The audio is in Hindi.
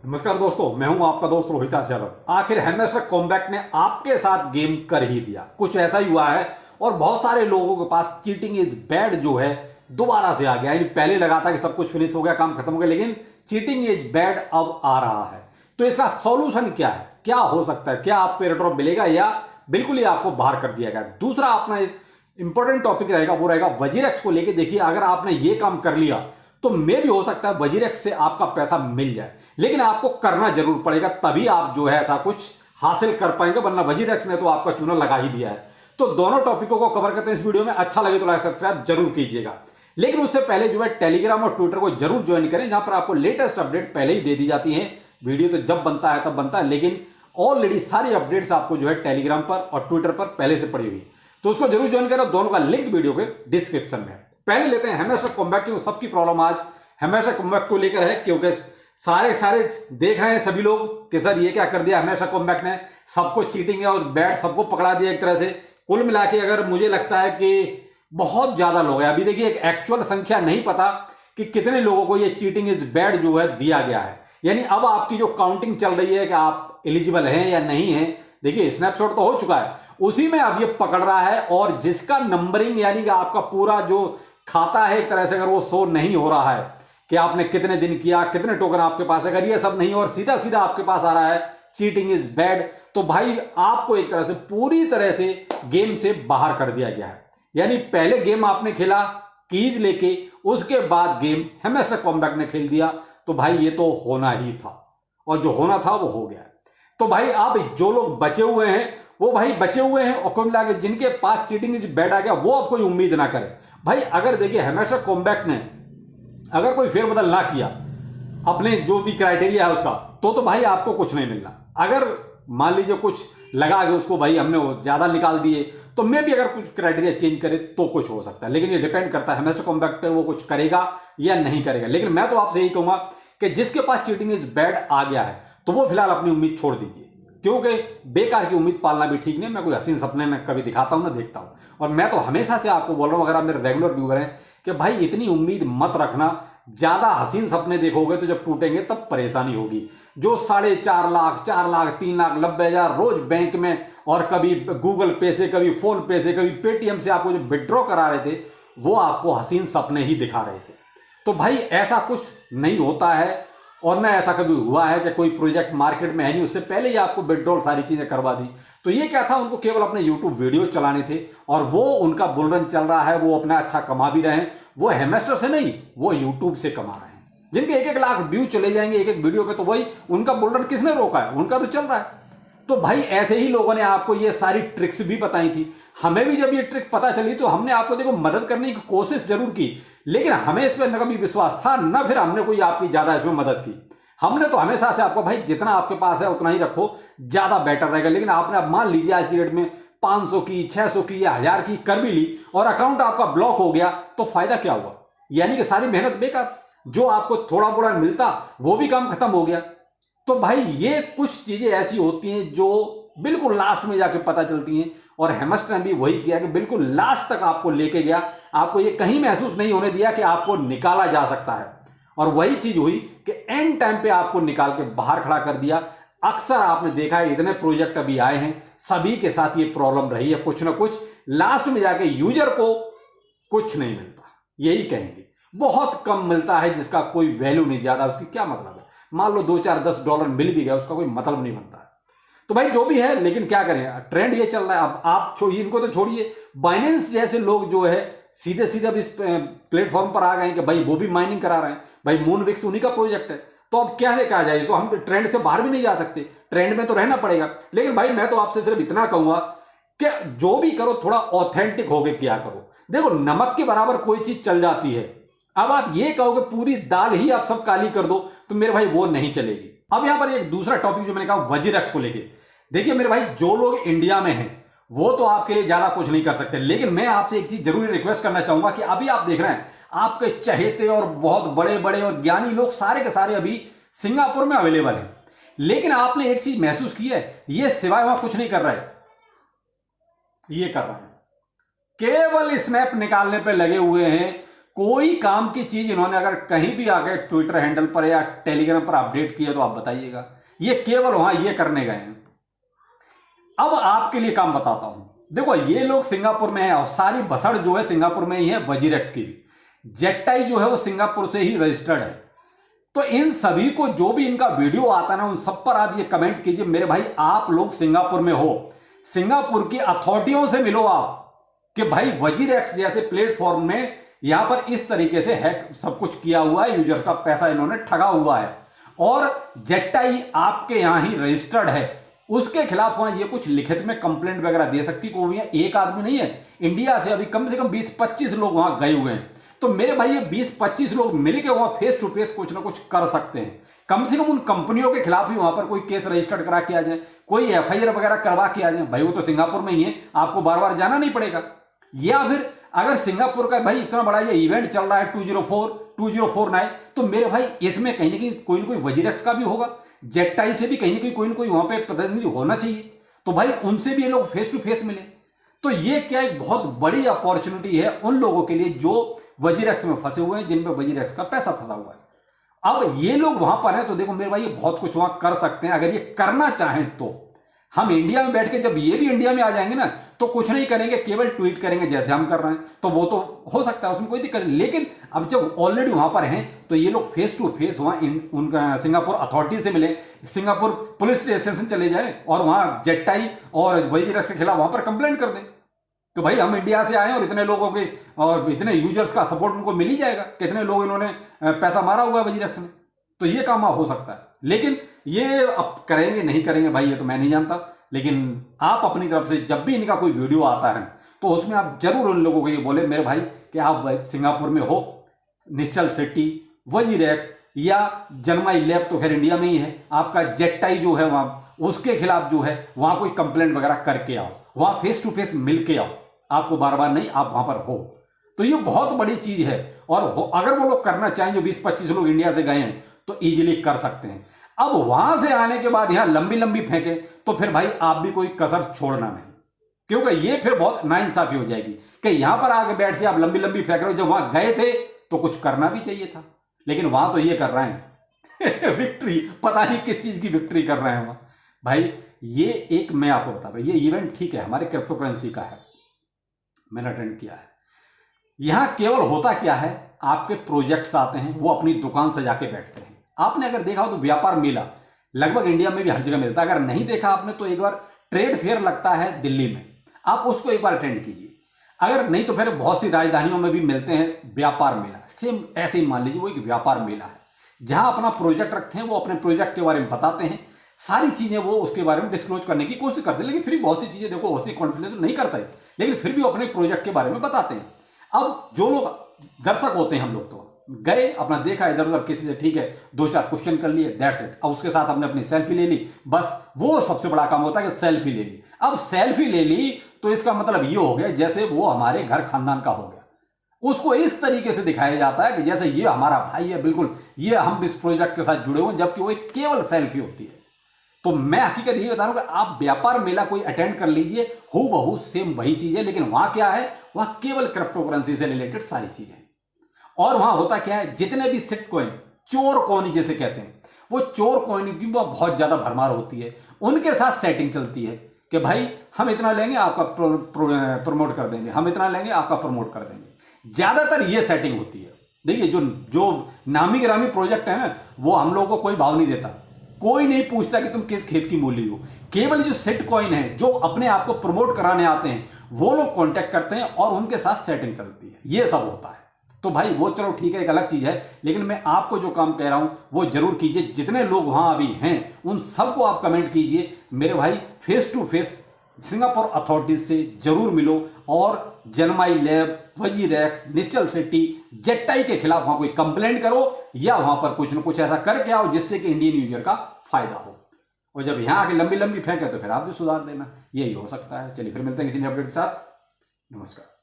नमस्कार दोस्तों, मैं हूं आपका दोस्त रोहित यादव। आखिर हैमस्टर कॉम्बैट ने आपके साथ गेम कर ही दिया। कुछ ऐसा ही हुआ है और बहुत सारे लोगों के पास चीटिंग इज बैड जो है दोबारा से आ गया। यानी पहले लगा था कि सब कुछ फिनिश हो गया, काम खत्म हो गया, लेकिन चीटिंग इज बैड अब आ रहा है। तो इसका सॉल्यूशन क्या है, क्या हो सकता है, क्या आपको एयर ड्रॉप मिलेगा या बिल्कुल ही आपको बाहर कर दिया गया। दूसरा अपना इंपॉर्टेंट टॉपिक रहेगा वो रहेगा वजीरेक्स को लेके। देखिए, अगर आपने ये काम कर लिया तो मे भी हो सकता है वजीरेक्स से आपका पैसा मिल जाए, लेकिन आपको करना जरूर पड़ेगा, तभी आप जो है ऐसा कुछ हासिल कर पाएंगे, वरना वजीरेक्स ने तो आपका चूना लगा ही दिया है। तो दोनों टॉपिकों को कवर करते हैं इस वीडियो में। अच्छा लगे तो लाइक सब्सक्राइब जरूर कीजिएगा, लेकिन उससे पहले जो है टेलीग्राम और ट्विटर को जरूर ज्वाइन करें, जहां पर आपको लेटेस्ट अपडेट पहले ही दे दी जाती है। वीडियो तो जब बनता है तब बनता है, लेकिन ऑलरेडी सारी अपडेट्स आपको जो है टेलीग्राम पर और ट्विटर पर पहले से पड़ी हुई, तो उसको जरूर ज्वाइन करें। दोनों का लिंक वीडियो के डिस्क्रिप्शन में है। पहले लेते हैं हैमस्टर कॉम्बैट की। सबकी प्रॉब्लम आज हैमस्टर कॉम्बैट को लेकर है, क्योंकि सारे देख रहे हैं सभी लोग कि सर ये क्या कर दिया हैमस्टर कॉम्बैट ने, सबको चीटिंग है और बैट सबको पकड़ा दिया एक तरह से। कुल मिला के अगर मुझे लगता है कि बहुत ज्यादा लोग हैं। अभी देखिए, एक एक्चुअल संख्या नहीं पता कि कितने लोगों को ये चीटिंग इज बैड जो है दिया गया है। यानी अब आपकी जो काउंटिंग चल रही है कि आप एलिजिबल हैं या नहीं हैं, देखिए स्नैपशॉट तो हो चुका है, उसी में अब ये पकड़ रहा है। और जिसका नंबरिंग यानी कि आपका पूरा जो खाता है एक तरह से, अगर वो शो नहीं हो रहा है कि आपने कितने दिन किया, कितने टोकन आपके पास, अगर ये सब नहीं और सीधा सीधा आपके पास आ रहा है चीटिंग इज बैड, तो भाई आपको एक तरह से पूरी तरह से गेम से बाहर कर दिया गया है। यानी पहले गेम आपने खेला कीज लेके, उसके बाद गेम हैमस्टर कॉम्बैट ने खेल दिया, तो भाई ये तो होना ही था, और जो होना था वो हो गया। तो भाई आप जो लोग बचे हुए हैं वो भाई बचे हुए हैं, और कुल मिला के जिनके पास चीटिंग इज बैड आ गया वो अब कोई उम्मीद ना करे। भाई अगर देखिए हैमस्टर कॉम्बैट ने अगर कोई फेरबदल ना किया अपने जो भी क्राइटेरिया है उसका, तो भाई आपको कुछ नहीं मिलना। अगर मान लीजिए कुछ लगा के उसको भाई हमने ज्यादा निकाल दिए, तो मैं भी अगर कुछ क्राइटेरिया चेंज करे तो कुछ हो सकता है, लेकिन ये डिपेंड करता है हैमस्टर कॉम्बैट पे वो कुछ करेगा या नहीं करेगा। लेकिन मैं तो आपसे यही कहूंगा कि जिसके पास चीटिंग इज बैड आ गया है तो वो फिलहाल अपनी उम्मीद छोड़ दीजिए, क्योंकि बेकार की उम्मीद पालना भी ठीक नहीं। मैं कोई हसीन सपने में कभी दिखाता हूं ना देखता हूं, और मैं तो हमेशा से आपको बोल रहा हूं, अगर आप मेरे रेगुलर व्यूअर हैं, कि भाई इतनी उम्मीद मत रखना। ज्यादा हसीन सपने देखोगे तो जब टूटेंगे तब परेशानी होगी। जो 4.5 लाख, 4 लाख, 3 लाख 90,000 रोज बैंक में, और कभी गूगल पे से, कभी फोन पे से, कभी पेटीएम से आपको जो विड्रॉ करा रहे थे, वो आपको हसीन सपने ही दिखा रहे थे। तो भाई ऐसा कुछ नहीं होता है, और ना ऐसा कभी हुआ है कि कोई प्रोजेक्ट मार्केट में है नहीं, उससे पहले ही आपको विड्रॉल सारी चीजें करवा दी। तो ये क्या था, उनको केवल अपने यूट्यूब वीडियो चलाने थे, और वो उनका बुलरन चल रहा है, वो अपना अच्छा कमा भी रहे हैं। वो हैमस्टर से नहीं, वो यूट्यूब से कमा रहे हैं, जिनके 1-1 लाख व्यू चले जाएंगे एक एक वीडियो पे, तो वही उनका बुलरन किसने रोका है, उनका तो चल रहा है। तो भाई ऐसे ही लोगों ने आपको ये सारी ट्रिक्स भी बताई थी। हमें भी जब ये ट्रिक पता चली तो हमने आपको देखो मदद करने की कोशिश जरूर की, लेकिन हमें इस पर न कभी विश्वास था, न फिर हमने कोई आपकी ज्यादा इसमें मदद की। हमने तो हमेशा से आपको भाई जितना आपके पास है उतना ही रखो, ज्यादा बेटर रहेगा। लेकिन आपने अब मान लीजिए आज की डेट में 500 की, 600 की या 1000 की कर भी ली और अकाउंट आपका ब्लॉक हो गया, तो फायदा क्या हुआ? यानी कि सारी मेहनत बेकार, जो आपको थोड़ा बोड़ा मिलता वो भी काम खत्म हो गया। तो भाई ये कुछ चीजें ऐसी होती हैं जो बिल्कुल लास्ट में जाके पता चलती हैं, और हैमस्टर ने भी वही किया कि बिल्कुल लास्ट तक आपको लेके गया। आपको ये कहीं महसूस नहीं होने दिया कि आपको निकाला जा सकता है, और वही चीज हुई कि एंड टाइम पे आपको निकाल के बाहर खड़ा कर दिया। अक्सर आपने देखा है, इतने प्रोजेक्ट अभी आए हैं, सभी के साथ ये प्रॉब्लम रही है, कुछ ना कुछ लास्ट में जाके यूजर को कुछ नहीं मिलता। यही कहेंगे, बहुत कम मिलता है, जिसका कोई वैल्यू नहीं, ज्यादा उसकी क्या मतलब है। मान लो 2, 4, $10 मिल भी गया, उसका कोई मतलब नहीं बनता है। तो भाई जो भी है, लेकिन क्या करें, ट्रेंड ये चल रहा है। अब आप छोड़िए, इनको तो छोड़िए, बाइनेंस जैसे लोग जो है सीधे सीधे अब इस प्लेटफॉर्म पर आ गए हैं कि भाई वो भी माइनिंग करा रहे हैं। भाई मूनविक्स उन्हीं का प्रोजेक्ट है, तो अब क्या है, कहा जाए इसको, हम ट्रेंड से बाहर भी नहीं जा सकते, ट्रेंड में तो रहना पड़ेगा। लेकिन भाई मैं तो आपसे सिर्फ इतना कहूंगा कि जो भी करो थोड़ा ऑथेंटिक होके किया करो। देखो नमक के बराबर कोई चीज चल जाती है। अब आप ये कहोगे पूरी दाल ही आप सब काली कर दो, तो मेरे भाई वो नहीं चलेगी। अब यहां पर एक दूसरा टॉपिक जो मैंने कहा वजीरेक्स को लेके, देखिए मेरे भाई जो लोग इंडिया में हैं वो तो आपके लिए ज्यादा कुछ नहीं कर सकते, लेकिन मैं आपसे एक चीज जरूरी रिक्वेस्ट करना चाहूंगा कि अभी आप देख रहे हैं आपके चहेते और बहुत बड़े बड़े और ज्ञानी लोग सारे के सारे अभी सिंगापुर में अवेलेबल हैं, लेकिन आपने एक चीज महसूस की है, ये सिवाय वहां कुछ नहीं कर रहे, ये कर रहे हैं केवल स्नैप निकालने पे लगे हुए हैं। कोई काम की चीज इन्होंने अगर कहीं भी आके ट्विटर हैंडल पर या टेलीग्राम पर अपडेट किया तो आप बताइएगा। ये केवल वहां ये करने गए हैं। अब आपके लिए काम बताता हूं। देखो ये लोग सिंगापुर में है और सारी भसड़ जो है सिंगापुर में ही है, वजीरेक्स की भी। जेटाई जो है वो सिंगापुर से ही रजिस्टर्ड है। तो इन सभी को जो भी इनका वीडियो आता है ना, उन सब पर आप ये कमेंट कीजिए, मेरे भाई आप लोग सिंगापुर में हो, सिंगापुर की अथॉरिटियों से मिलो आप, कि भाई वजीरेक्स जैसे प्लेटफॉर्म में यहां पर इस तरीके से हैक सब कुछ किया हुआ है, यूजर्स का पैसा इन्होंने ठगा हुआ है और जेटाई आपके यहां ही रजिस्टर्ड है, उसके खिलाफ वहां ये कुछ लिखित में कंप्लेंट वगैरह दे सकती। कोई एक आदमी नहीं है, इंडिया से अभी कम से कम 20-25 लोग वहां गए हुए हैं। तो मेरे भाई ये 20-25 लोग मिलकर वहां फेस टू फेस कुछ ना कुछ कर सकते हैं। कम से कम उन कंपनियों के खिलाफ भी वहां पर कोई केस रजिस्टर्ड करा के आ जाए, कोई एफआईआर वगैरह करवा के आ जाए। भाई वो तो सिंगापुर में ही है, आपको बार बार जाना नहीं पड़ेगा। या फिर अगर सिंगापुर का भाई इतना बड़ा ये इवेंट चल रहा है 2049, तो मेरे भाई इसमें कहीं ना कहीं कोई ना कोई वजीरेक्स का भी होगा, जेटाई से भी कहीं ना कोई वहां पे प्रतिनिधि होना चाहिए। तो भाई उनसे भी ये लोग फेस टू फेस मिले। तो ये क्या एक बहुत बड़ी अपॉर्चुनिटी है उन लोगों के लिए जो वजीरेक्स में फंसे हुए हैं, जिनमें वजीरेक्स का पैसा फंसा हुआ है। अब ये लोग वहां पर हैं तो देखो मेरे भाई ये बहुत कुछ वहां कर सकते हैं अगर ये करना चाहें तो। हम इंडिया में बैठ के जब ये भी इंडिया में आ जाएंगे ना तो कुछ नहीं करेंगे, केवल ट्वीट करेंगे जैसे हम कर रहे हैं, तो वो तो हो सकता है, उसमें कोई दिक्कत नहीं। लेकिन अब जब ऑलरेडी वहां पर हैं तो ये लोग फेस टू फेस वहां उनका सिंगापुर अथॉरिटी से मिले, सिंगापुर पुलिस स्टेशन चले जाएं और वहां जेटाई और वजीरेक्स के खिलाफ वहां पर कंप्लेंट कर दें कि भाई हम इंडिया से आए और इतने लोगों के और इतने यूजर्स का सपोर्ट उनको मिल ही जाएगा, कितने लोग इन्होंने पैसा मारा हुआ है वजीरेक्स ने। तो ये काम हो सकता है, लेकिन ये अब करेंगे नहीं करेंगे भाई ये तो मैं नहीं जानता। लेकिन आप अपनी तरफ से जब भी इनका कोई वीडियो आता है तो उसमें आप जरूर उन लोगों को ये बोले मेरे भाई कि आप सिंगापुर में हो, निश्चल शेट्टी, वजीरेक्स या जनमाई लैब तो खैर इंडिया में ही है, आपका जेटाई जो है वहां उसके खिलाफ जो है वहां कोई कंप्लेंट वगैरह करके आओ, वहां फेस टू फेस मिल के आओ, आपको बार बार नहीं, आप वहां पर हो। तो ये बहुत बड़ी चीज है और अगर वो लोग करना चाहें जो 20-25 लोग इंडिया से गए हैं तो इजीली कर सकते हैं। अब वहां से आने के बाद यहां लंबी लंबी फेंके तो फिर भाई आप भी कोई कसर छोड़ना नहीं, क्योंकि ये फिर बहुत नाइंसाफी हो जाएगी कि यहां पर आके बैठ के आप लंबी लंबी फेंक रहे हो, जब वहां गए थे तो कुछ करना भी चाहिए था, लेकिन वहां तो ये कर रहे हैं विक्ट्री, पता नहीं किस चीज की विक्ट्री कर रहे हैं वहां। भाई ये एक मैं आपको बता रहा हूं, ये इवेंट ठीक है हमारे क्रिप्टो करेंसी का है, मैंने अटेंड किया है। यहां केवल होता क्या है, आपके प्रोजेक्ट्स आते हैं, वो अपनी दुकान सजा के बैठते हैं। आपने अगर देखा हो तो व्यापार मेला लगभग इंडिया में भी हर जगह मिलता है, अगर नहीं देखा आपने तो एक बार ट्रेड फेयर लगता है दिल्ली में, आप उसको एक बार अटेंड कीजिए। अगर नहीं तो फिर बहुत सी राजधानियों में भी मिलते हैं व्यापार मेला, सेम ऐसे ही मान लीजिए वो एक व्यापार मेला है, जहां अपना प्रोजेक्ट रखते हैं, वो अपने प्रोजेक्ट के बारे में बताते हैं, सारी चीजें वो उसके बारे में डिस्क्लोज करने की कोशिश करते हैं। लेकिन फिर बहुत सी चीजें देखो बहुत सी कॉन्फिडेंस नहीं करता है, लेकिन फिर भी वो अपने प्रोजेक्ट के बारे में बताते हैं। अब जो लोग दर्शक होते हैं, हम लोग तो गए, अपना देखा इधर उधर किसी से, ठीक है 2-4 क्वेश्चन कर लिए, दैट्स इट। अब उसके साथ हमने अपनी सेल्फी ले ली, बस वो सबसे बड़ा काम होता है कि सेल्फी ले ली। अब सेल्फी ले ली तो इसका मतलब ये हो गया जैसे वो हमारे घर खानदान का हो गया, उसको इस तरीके से दिखाया जाता है कि जैसे ये हमारा भाई है, बिल्कुल ये हम इस प्रोजेक्ट के साथ जुड़े हुए, जबकि वो एक केवल सेल्फी होती है। तो मैं हकीकत ये बता रहा हूं कि आप व्यापार मेला कोई अटेंड कर लीजिए, हूबहू सेम वही चीज है, लेकिन वहां क्या है, वहां केवल क्रिप्टो करेंसी से रिलेटेड सारी चीजें। और वहां होता क्या है, जितने भी सिट कॉइन, चोर कॉइन जिसे कहते हैं, वो चोर कॉइन की बहुत ज्यादा भरमार होती है, उनके साथ सेटिंग चलती है कि भाई हम इतना लेंगे आपका प्रमोट कर देंगे, हम इतना लेंगे आपका प्रमोट कर देंगे। ज्यादातर ये सेटिंग होती है। देखिए जो नामी गिरामी प्रोजेक्ट है ना, वो हम लोगों को कोई भाव नहीं देता, कोई नहीं पूछता कि तुम किस खेत की मूली हो। केवल जो सिट कॉइन है, जो अपने आप को प्रमोट कराने आते हैं, वो लोग कांटेक्ट करते हैं और उनके साथ सेटिंग चलती है, ये सब होता है। तो भाई वो चलो ठीक है, एक अलग चीज है, लेकिन मैं आपको जो काम कह रहा हूं वो जरूर कीजिए। जितने लोग वहां अभी हैं उन सबको आप कमेंट कीजिए, मेरे भाई face to face Singapore authorities से जरूर मिलो और जनमाई लैब, वजीरेक्स, निश्चल शेट्टी, जेटाई के खिलाफ वहां कोई कंप्लेंट करो या वहां पर कुछ ना कुछ ऐसा करके आओ जिससे कि इंडियन यूजर का फायदा हो। और जब यहां आके लंबी लंबी फेंके तो फिर आप भी सुधार देना, यही हो सकता है। चलिए फिर मिलते हैं किसी नए अपडेट के साथ, नमस्कार।